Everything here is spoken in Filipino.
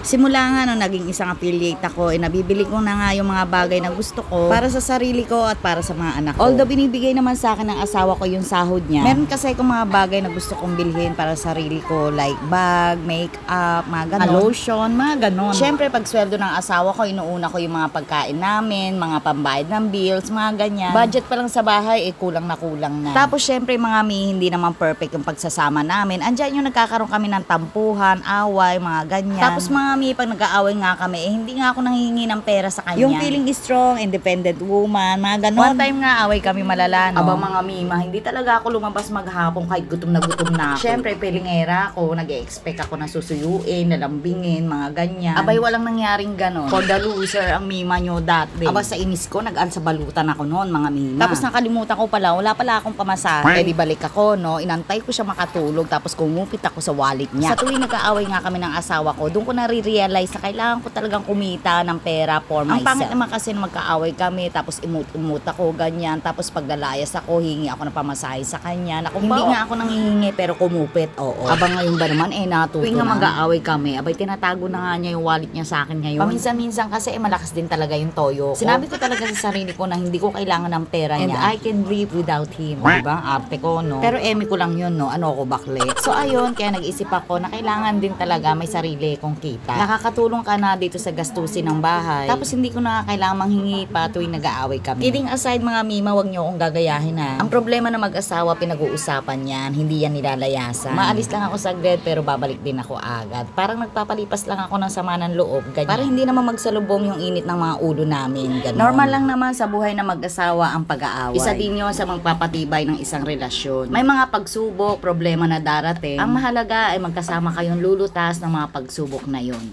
Simula nga nung naging isang affiliate ako, nabibili ko na nga yung mga bagay na gusto ko para sa sarili ko at para sa mga anak ko. Although binibigay naman sa akin ng asawa ko yung sahod niya, meron kasi akong mga bagay na gusto kong bilhin para sa sarili ko, like bag, makeup, mga ganon, lotion, mga ganon. Syempre pag sweldo ng asawa ko, inuuna ko yung mga pagkain namin, mga pambayad ng bills, mga ganyan. Budget pa lang sa bahay, kulang na. Tapos syempre mga hindi naman perfect yung pagsasama namin. Andyan yung nagkakaroon kami ng tampuhan, away, mga ganyan. Tapos mga pag nag-aaway nga kami, hindi nga ako nanghihingi ng pera sa kanya. Yung feeling strong, independent woman, mga ganon. One time nga, away kami malala, no? Aba mga mima, hindi talaga ako lumabas maghapon kahit gutom na ako. Syempre, pilingera ako, nag-expect ako na susuyuin, nalambingin, mga ganyan. Abay, walang nangyaring ganon. For the loser, ang mima nyo that day. Aba, sa inis ko, nag-ansa balutan ako noon, mga mima. Tapos nakalimutan ko pala, wala pala akong pamasahe. Di balik ako, no? Inantay ko siya makatulog, tapos kumupit ako sa wallet niya. Sa tuwing nag-aaway nga kami ng asawa ko, doon ko realize na kailangan ko talagang kumita ng pera for myself. Ang pangit naman kasi na magkaaway kami, tapos imut-umut ako, ganyan, tapos paglalayas ako, hingi ako ng pamasahe sa kanya. Naku, hindi nga ako nanghihingi, pero kumupit, oo. Aba ngayon ba naman, natuto tuwing nga mag-aaway kami, abay tinatago na nga niya yung wallet niya sa akin ngayon. Paminsan-minsan kasi malakas din talaga yung toyo ko. Sinabi ko talaga sa sarili ko na hindi ko kailangan ng pera niya. And I can live without him. Diba? Arte ko, no? Pero emi ko lang yun, no? Ano ako bakle? So ayun, kaya nag-isip ako na kailangan din talaga may sarili kong kita. Nakakatulong ka na dito sa gastusin ng bahay. Tapos hindi ko na kailangang manghingi pa tuwing nag-aaway kami. Kidding aside mga mima, wag nyo akong gagayahin ha. Ang problema na mag-asawa, pinag-uusapan yan, hindi yan nilalayasan. Maalis lang ako saglit pero babalik din ako agad. Parang nagpapalipas lang ako ng sama ng loob. Ganyan. Para hindi naman magsalubong yung init ng mga ulo namin. Ganon. Normal lang naman sa buhay na mag-asawa ang pag-aaway. Isa din yun sa magpapatibay ng isang relasyon. May mga pagsubok, problema na darating. Ang mahalaga ay magkasama kayong lulutas ng mga pagsubok na yun.